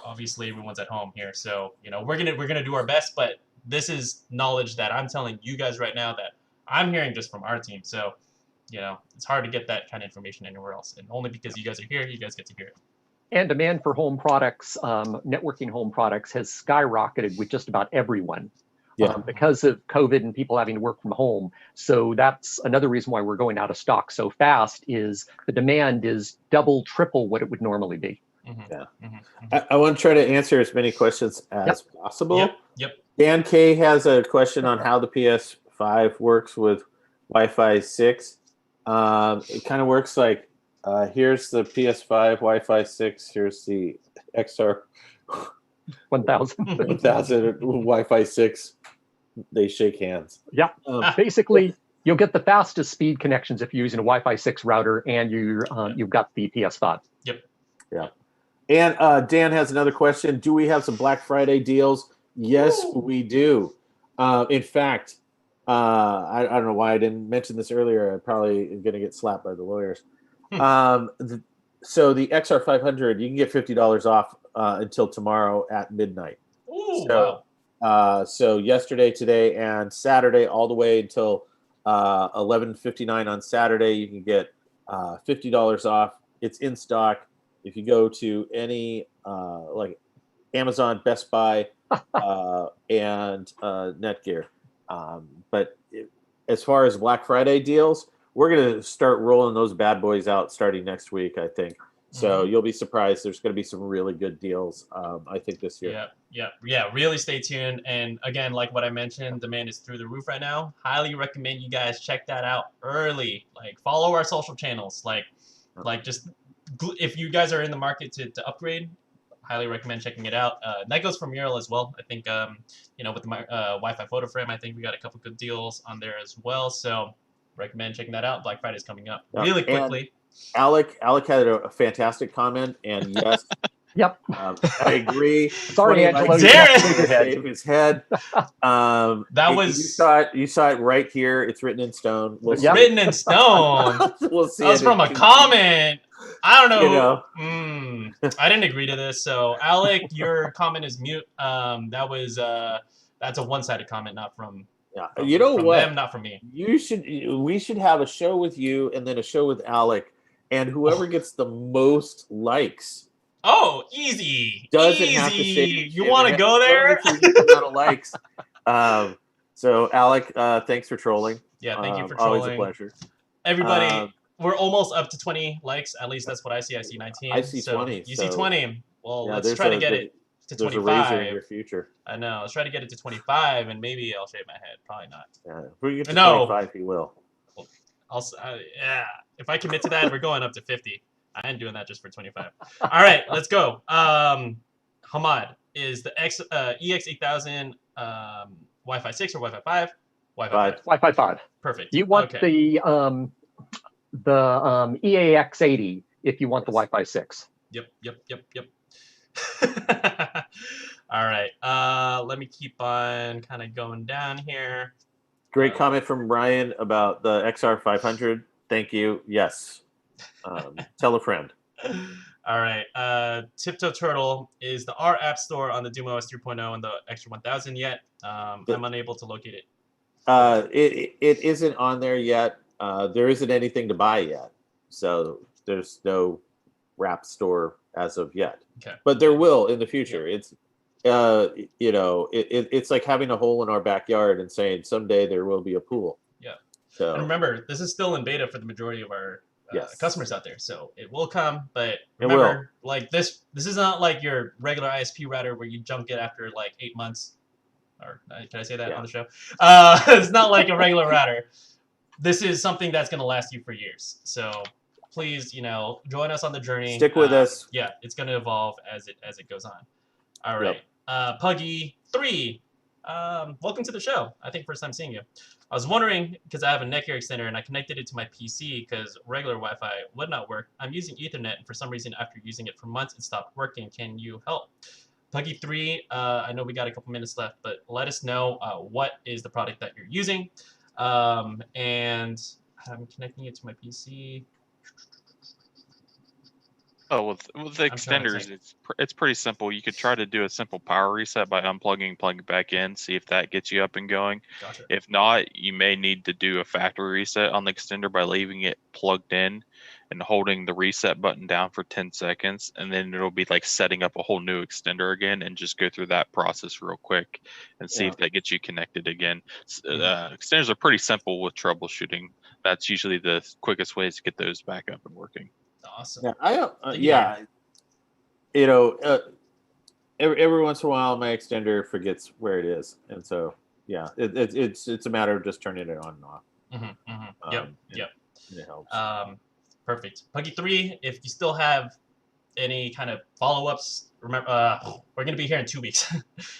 A: obviously everyone's at home here, so we're gonna do our best. But this is knowledge that I'm telling you guys right now that I'm hearing just from our team. So it's hard to get that kind of information anywhere else, and only because you guys are here, you guys get to hear it.
C: And demand for home products, networking home products, has skyrocketed with just about everyone. Because of COVID and people having to work from home. So that's another reason why we're going out of stock so fast, is the demand is double, triple what it would normally be.
B: I want to try to answer as many questions as possible.
A: Yep.
B: Dan K has a question on how the PS5 works with Wi-Fi 6. It kind of works like, here's the PS5 Wi-Fi 6, here's the XR
C: 1000
B: Wi-Fi 6. They shake hands.
C: Yeah. Basically, you'll get the fastest speed connections if you're using a Wi-Fi 6 router and you've got the PS5.
A: Yep.
B: Yeah. And Dan has another question. Do we have some Black Friday deals? Yes, we do. In fact, I don't know why I didn't mention this earlier. I'm probably going to get slapped by the lawyers. So the XR500, you can get $50 off until tomorrow at midnight.
A: Ooh,
B: wow. So yesterday, today, and Saturday, all the way until 11:59 on Saturday, you can get $50 off. It's in stock. If you go to any like Amazon, Best Buy, and Netgear. But as far as Black Friday deals, we're going to start rolling those bad boys out starting next week, I think. So you'll be surprised. There's going to be some really good deals, I think, this year.
A: Yeah. Really stay tuned. And again, like what I mentioned, demand is through the roof right now. Highly recommend you guys check that out early. Like, follow our social channels. Like just if you guys are in the market to upgrade, highly recommend checking it out. That goes for Mural as well. I think with the Wi-Fi photo frame, I think we got a couple good deals on there as well. So recommend checking that out. Black Friday's coming up really quickly.
B: Alec had a fantastic comment, and yes,
C: yep,
B: I agree.
C: Sorry, Angelo,
B: save his head.
A: That was
B: you saw it right here. It's written in stone.
A: Written in stone.
B: We'll see.
A: That was from a comment. I don't know. I didn't agree to this. So Alec, your comment is mute. That's a one-sided comment, not from.
B: Yeah,
A: from them, not from me.
B: We should have a show with you and then a show with Alec, and whoever gets the most likes.
A: Oh, easy.
B: Doesn't have to say.
A: You want to go there?
B: Amount of likes. So Alec, thanks for trolling.
A: Yeah, thank you for trolling.
B: Always a pleasure.
A: Everybody, we're almost up to 20 likes. At least that's what I see. I see 19.
B: I see 20.
A: You see 20. Well,
B: yeah,
A: let's try to get it to 25.
B: There's a razor in your future.
A: I know. Let's try to get it to 25, and maybe I'll shave my head. Probably not.
B: Yeah, if we get to 25, he will.
A: Yeah. If I commit to that, we're going up to 50. I ain't doing that just for 25. All right, let's go. Hamad, is the EX8000 Wi-Fi 6 or Wi-Fi 5?
C: Wi-Fi 5.
A: Perfect.
C: You want the EAX80 if you want the Wi-Fi 6.
A: Yep. All right. Let me keep on kind of going down here.
B: Great comment from Ryan about the XR500. Thank you. Yes. Tell a friend.
A: All right. Tiptoe Turtle, is the R App Store on the DoomOS 3.0 and the Extra 1000 yet? I'm unable to locate it.
B: It isn't on there yet. There isn't anything to buy yet. So there's no Wrap Store as of yet.
A: Okay.
B: But there will in the future. It's it's like having a hole in our backyard and saying someday there will be a pool.
A: Yeah.
B: So
A: and remember, this is still in beta for the majority of our customers out there. So it will come, but remember, like this is not like your regular ISP router where you junk it after like 8 months. Or can I say that on the show? It's not like a regular router. This is something that's going to last you for years. So please, join us on the journey.
B: Stick with us.
A: Yeah, it's going to evolve as it goes on. All right. Puggy 3, welcome to the show. I think first time seeing you. I was wondering, because I have a NETGEAR extender and I connected it to my PC because regular Wi-Fi would not work. I'm using Ethernet, and for some reason, after using it for months, it stopped working. Can you help? Puggy 3, I know we got a couple minutes left, but let us know what is the product that you're using. And I'm connecting it to my PC.
D: Oh, with the
A: I'm trying to
D: extenders,
A: think.
D: it's pretty simple. You could try to do a simple power reset by unplugging, plugging back in, see if that gets you up and going.
A: Gotcha.
D: If not, you may need to do a factory reset on the extender by leaving it plugged in and holding the reset button down for 10 seconds, and then it'll be like setting up a whole new extender again, and just go through that process real quick and see
B: Yeah.
D: if that gets you connected again.
A: Mhm.
D: Extenders are pretty simple with troubleshooting. That's usually the quickest ways to get those back up and working.
A: Awesome.
B: Yeah, I don't.
A: Thank you, Darren.
B: Yeah, you know, every once in a while, my extender forgets where it is, and so yeah, it's a matter of just turning it on and off.
A: Yep.
B: And
A: Yep.
B: it helps.
A: Perfect. Puggy 3, if you still have any kind of follow-ups, remember, we're going to be here in 2 weeks.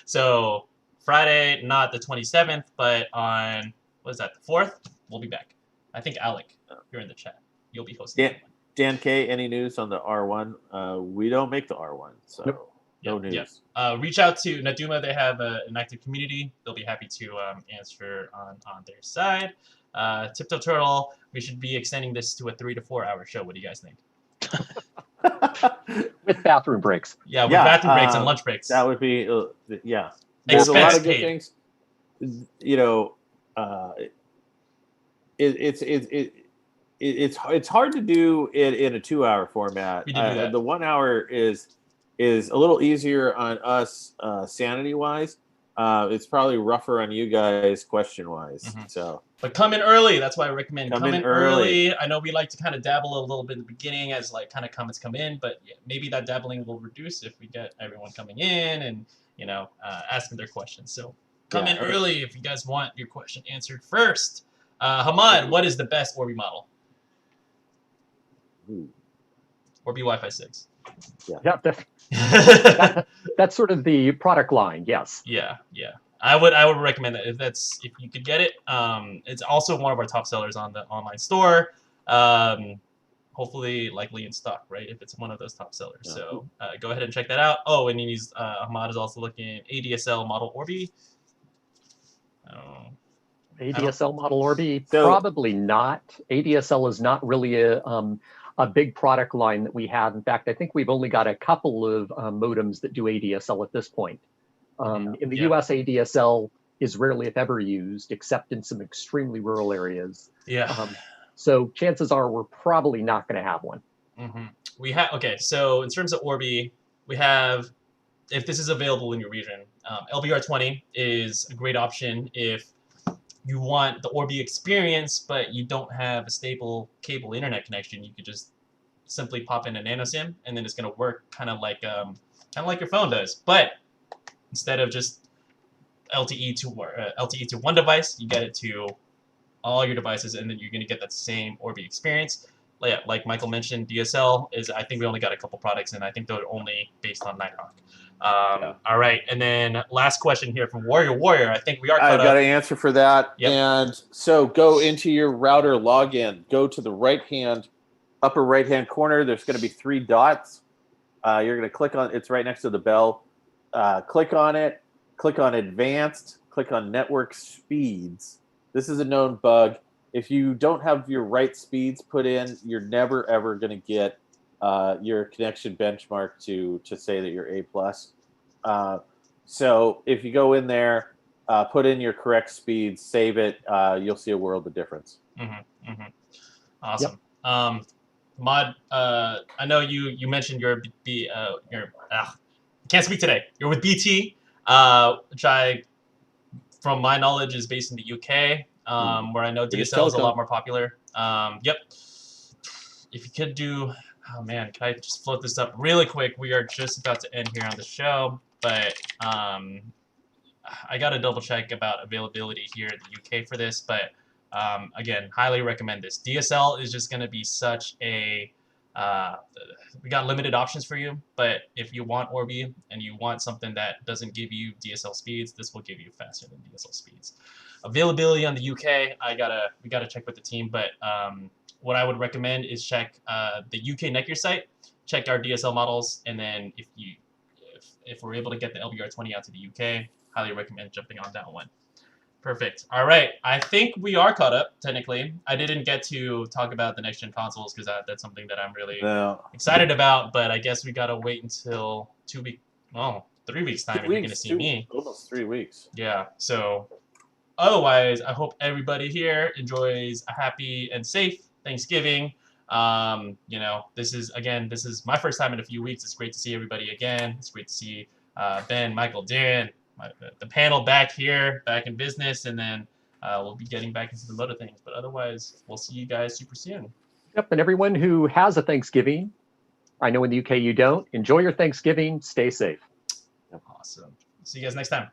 A: So Friday, not the 27th, but on, what is that, the 4th? We'll be back. I think Alec, you're in the chat. You'll be hosting that one.
B: Dan K, any news on the R1? We don't make the R1, so
C: Nope.
B: no news.
A: Reach out to Naduma. They have an active community. They'll be happy to answer on their side. Tiptoe Turtle, we should be extending this to a 3 to 4 hour show. What do you guys think?
C: With bathroom breaks.
A: Yeah, with bathroom breaks and lunch breaks.
B: That would be, yeah. There's a lot
A: Expense
B: of good
A: paid.
B: things. You know, it's hard to do it in a 2 hour format.
A: We did do that.
B: The 1 hour is a little easier on us sanity wise. It's probably rougher on you guys question wise.
A: Mhm.
B: So,
A: But come in early. That's why I recommend
B: Come
A: come
B: in
A: in early. I know we like to kind of dabble a little bit in the beginning as like kind of comments come in, but yeah, maybe that dabbling will reduce if we get everyone coming in and asking their questions. So come in
B: Yeah.
A: early if you guys want your question answered first. Hamad, what is the best Orbi model?
B: Ooh.
A: Orbi Wi-Fi 6.
C: Yeah, that's sort of the product line. Yes.
A: Yeah. I would recommend that if you could get it. It's also one of our top sellers on the online store. Hopefully, likely in stock, right? If it's one of those top sellers,
B: Yeah.
A: so go ahead and check that out. Oh, and he's Ahmad is also looking at ADSL model Orbi.
C: ADSL model Orbi,
B: So-
C: probably not. ADSL is not really a big product line that we have. In fact, I think we've only got a couple of modems that do ADSL at this point. In the US, ADSL is rarely, if ever, used, except in some extremely rural areas.
A: Yeah.
C: So chances are we're probably not going to have one.
A: We have So in terms of Orbi, we have, if this is available in your region, LBR20 is a great option if you want the Orbi experience, but you don't have a stable cable internet connection. You could just simply pop in a nano SIM, and then it's going to work kind of like your phone does. But instead of just LTE to one device, you get it to all your devices, and then you're going to get that same Orbi experience. Like Michael mentioned, DSL is, I think we only got a couple products, and I think they're only based on Nighthawk. All right, and then last question here from Warrior. I think we are caught
B: I've got an answer for that.
A: Yep.
B: And so go into your router login. Go to the upper right-hand corner. There's going to be 3 dots. You're going to click on, it's right next to the bell. Click on it. Click on advanced. Click on network speeds. This is a known bug. If you don't have your right speeds put in, you're never, ever going to get your connection benchmark to say that you're A+. So if you go in there, put in your correct speeds, save it, you'll see a world of difference.
A: Awesome. Mod, I know you mentioned can't speak today. You're with BT, which from my knowledge, is based in the UK, where I know
B: British
A: DSL is a
B: Telecom.
A: lot more popular. Yep. If you could do, oh man, can I just float this up really quick? We are just about to end here on the show, but I got to double check about availability here in the UK for this, but again, highly recommend this. DSL is just going to be such a we got limited options for you, but if you want Orbi and you want something that doesn't give you DSL speeds, this will give you faster than DSL speeds. Availability on the UK, we gotta check with the team, but what I would recommend is check the UK NETGEAR site, check our DSL models, and then if we're able to get the LBR20 out to the UK, highly recommend jumping on that one. Perfect. All right. I think we are caught up, technically. I didn't get to talk about the next-gen consoles because that's something that I'm really excited about, but I guess we got to wait until 3 weeks time if you're going to see me.
B: Almost 3 weeks.
A: Yeah. So otherwise, I hope everybody here enjoys a happy and safe Thanksgiving. You know, this is my first time in a few weeks. It's great to see everybody again. It's great to see Ben, Michael, Darren, the panel back here, back in business, and then we'll be getting back into the mode of things. But otherwise, we'll see you guys super soon.
C: Yep, and everyone who has a Thanksgiving, I know in the UK you don't, enjoy your Thanksgiving, stay safe.
A: Awesome. See you guys next time.